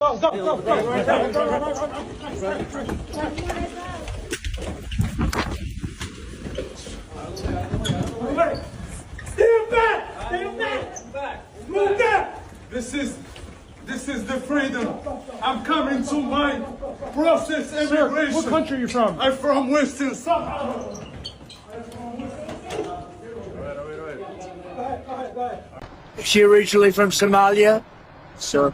Go, go, go, go. Stand back! Stand back! Move back! This is the freedom. I'm coming to my process immigration. What country are you from? I'm from Western Sahara. Is she originally from Somalia? So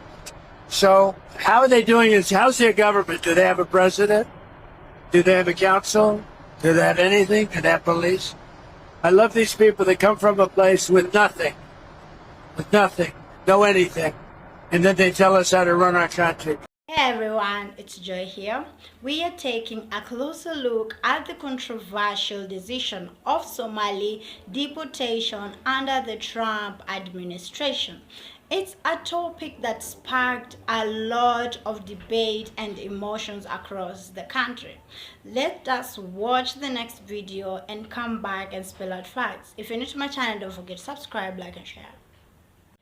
how are they doing this? How's their government? Do they have a president? Do they have a council? Do they have anything? Do they have police? I love these people. They come from a place with nothing, no anything. And then they tell us how to run our country. Hey everyone, it's Joy here. We are taking a closer look at the controversial decision of Somali deportation under the Trump administration. It's a topic that sparked a lot of debate and emotions across the country. Let us watch the next video and come back and spell out facts. If you're new to my channel, don't forget to subscribe, like, and share.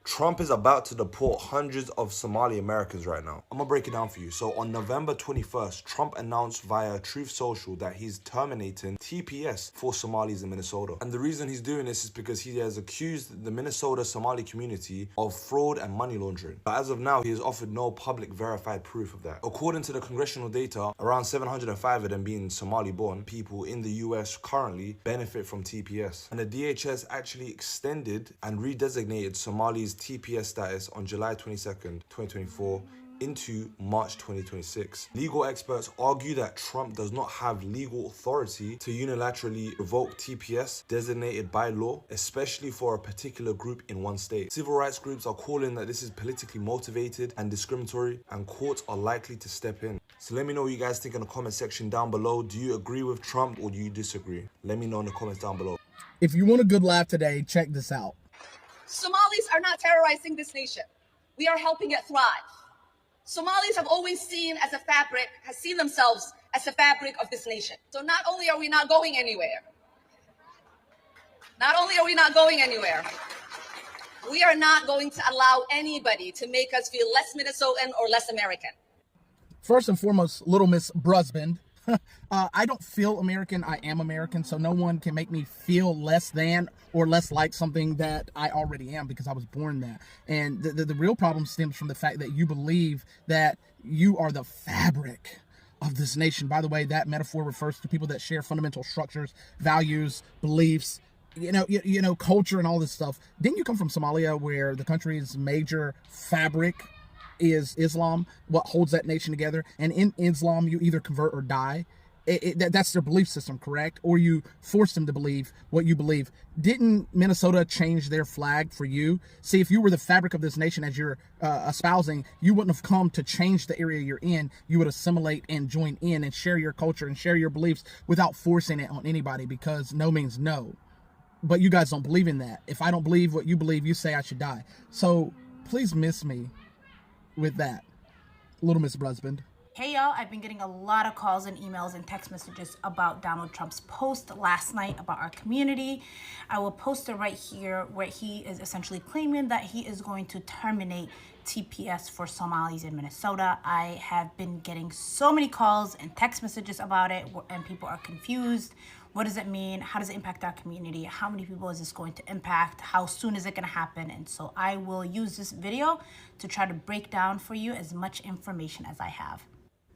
Trump is about to deport hundreds of Somali Americans right now. I'm gonna break it down for you. So on November 21st, Trump announced via Truth Social that he's terminating TPS for Somalis in Minnesota. And the reason he's doing this is because he has accused the Minnesota Somali community of fraud and money laundering. But as of now, he has offered no public verified proof of that. According to the congressional data, around 705 of them being Somali-born people in the US currently benefit from TPS. And the DHS actually extended and redesignated Somalis TPS status on July 22nd, 2024 into March 2026. Legal experts argue that Trump does not have legal authority to unilaterally revoke TPS designated by law, especially for a particular group in one state. Civil rights groups are calling that this is politically motivated and discriminatory, and courts are likely to step in. So let me know what you guys think in the comment section down below. Do you agree with Trump or do you disagree? Let me know in the comments down below. If you want a good laugh today, check this out. Somalis are not terrorizing this nation. We are helping it thrive. Somalis have always seen themselves as the fabric of this nation. So not only are we not going anywhere, we are not going to allow anybody to make us feel less Minnesotan or less American. First and foremost, little Miss Brusband. I don't feel American. I am American, so no one can make me feel less than or less like something that I already am because I was born that. And the real problem stems from the fact that you believe that you are the fabric of this nation. By the way, that metaphor refers to people that share fundamental structures, values, beliefs, you know, culture and all this stuff. Didn't you come from Somalia, where the country's major fabric is Islam, what holds that nation together? And in Islam, you either convert or die. That's their belief system, correct? Or you force them to believe what you believe. Didn't Minnesota change their flag for you? See, if you were the fabric of this nation as you're espousing, you wouldn't have come to change the area you're in. You would assimilate and join in and share your culture and share your beliefs without forcing it on anybody, because no means no. But you guys don't believe in that. If I don't believe what you believe, you say I should die. So please miss me with that, little Miss Brusband. Hey y'all, I've been getting a lot of calls and emails and text messages about Donald Trump's post last night about our community. I will post it right here, where he is essentially claiming that he is going to terminate TPS for Somalis in Minnesota. I have been getting so many calls and text messages about it, and people are confused. What does it mean? How does it impact our community? How many people is this going to impact? How soon is it going to happen? And so I will use this video to try to break down for you as much information as I have.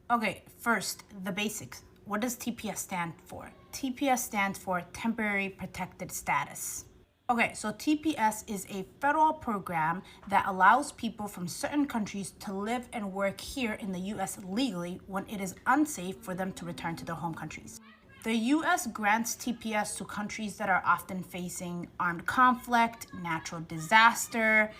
Okay, first, the basics. What does TPS stand for? TPS stands for Temporary Protected Status. Okay, so TPS is a federal program that allows people from certain countries to live and work here in the US legally when it is unsafe for them to return to their home countries. The U.S. grants TPS to countries that are often facing armed conflict, natural disaster,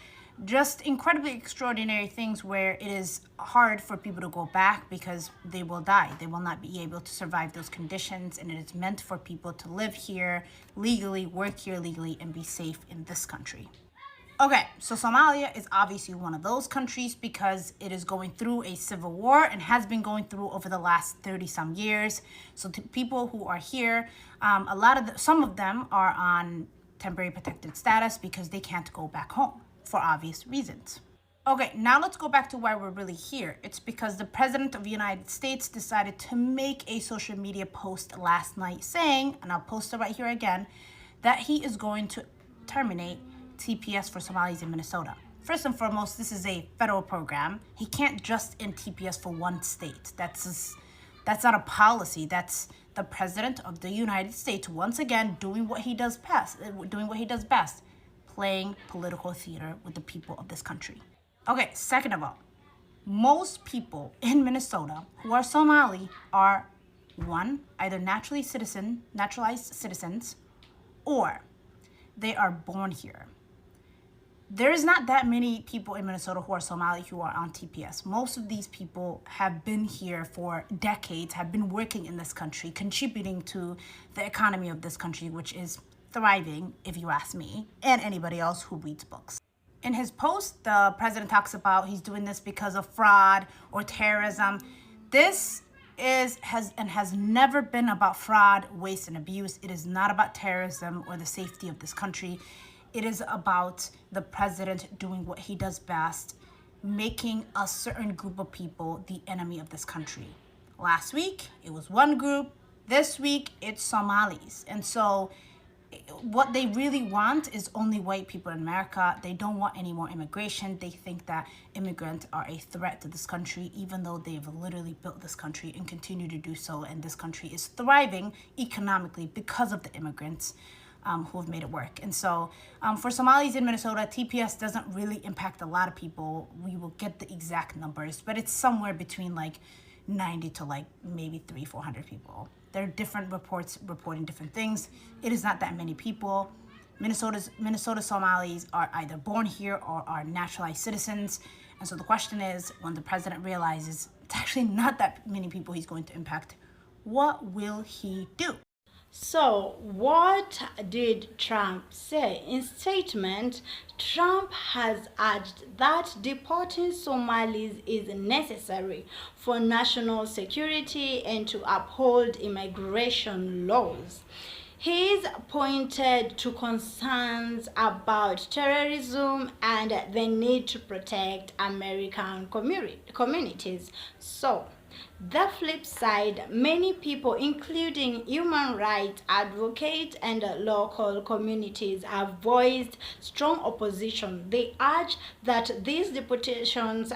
just incredibly extraordinary things where it is hard for people to go back because they will die. They will not be able to survive those conditions, and it is meant for people to live here legally, work here legally, and be safe in this country. Okay, so Somalia is obviously one of those countries because it is going through a civil war and has been going through over the last 30-some years. So people who are here, some of them are on temporary protected status because they can't go back home for obvious reasons. Okay, now let's go back to why we're really here. It's because the President of the United States decided to make a social media post last night saying, and I'll post it right here again, that he is going to terminate TPS for Somalis in Minnesota. First and foremost, this is a federal program. He can't just end TPS for one state. That's not a policy. That's the President of the United States once again doing what he does best, playing political theater with the people of this country. Okay, second of all, most people in Minnesota who are Somali are, one, either naturalized citizens, or they are born here. There is not that many people in Minnesota who are Somali who are on TPS. Most of these people have been here for decades, have been working in this country, contributing to the economy of this country, which is thriving, if you ask me, and anybody else who reads books. In his post, the president talks about he's doing this because of fraud or terrorism. This has never been about fraud, waste, and abuse. It is not about terrorism or the safety of this country. It is about the president doing what he does best, making a certain group of people the enemy of this country. Last week, it was one group. This week, it's Somalis. And so what they really want is only white people in America. They don't want any more immigration. They think that immigrants are a threat to this country, even though they've literally built this country and continue to do so. And this country is thriving economically because of the immigrants who have made it work. And so for Somalis in Minnesota, TPS doesn't really impact a lot of people. We will get the exact numbers, but it's somewhere between like 90 to like maybe 300-400 people. There are different reports reporting different things. It is not that many people. Minnesota Somalis are either born here or are naturalized citizens. And so the question is, when the president realizes it's actually not that many people he's going to impact, what will he do? So, what did Trump say? In statement, Trump has urged that deporting Somalis is necessary for national security and to uphold immigration laws. He's pointed to concerns about terrorism and the need to protect American communities. So, the flip side, many people, including human rights advocates and local communities, have voiced strong opposition. They urge that these deportations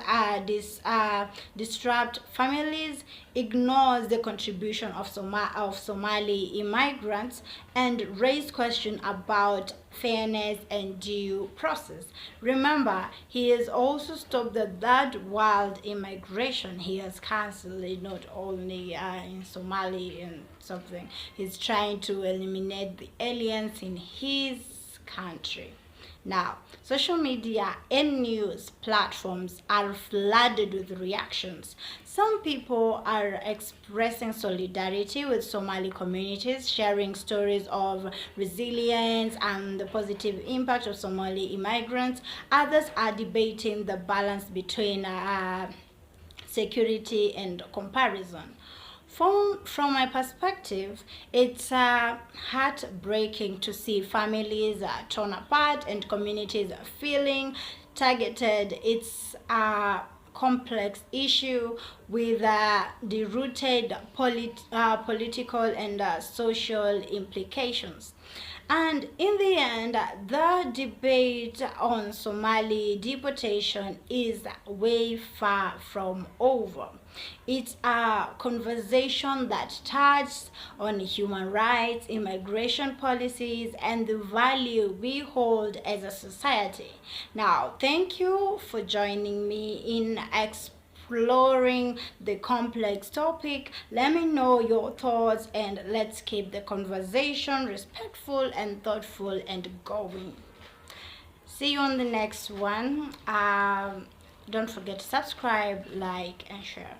disrupt families, ignores the contribution of Somali immigrants, and raise questions about fairness and due process. Remember, he has also stopped the third world immigration. He has cancelled it, not only in Somali and something. He's trying to eliminate the aliens in his country. Now, social media and news platforms are flooded with reactions. Some people are expressing solidarity with Somali communities, sharing stories of resilience and the positive impact of Somali immigrants. Others are debating the balance between security and comparison. From my perspective, it's heartbreaking to see families torn apart and communities feeling targeted. It's a complex issue with deep-rooted political and social implications. And in the end, the debate on Somali deportation is way far from over. It's a conversation that touches on human rights, immigration policies, and the value we hold as a society. Now, thank you for joining me in exploring the complex topic. Let me know your thoughts and let's keep the conversation respectful and thoughtful and going. See you on the next one. Don't forget to subscribe, like, and share.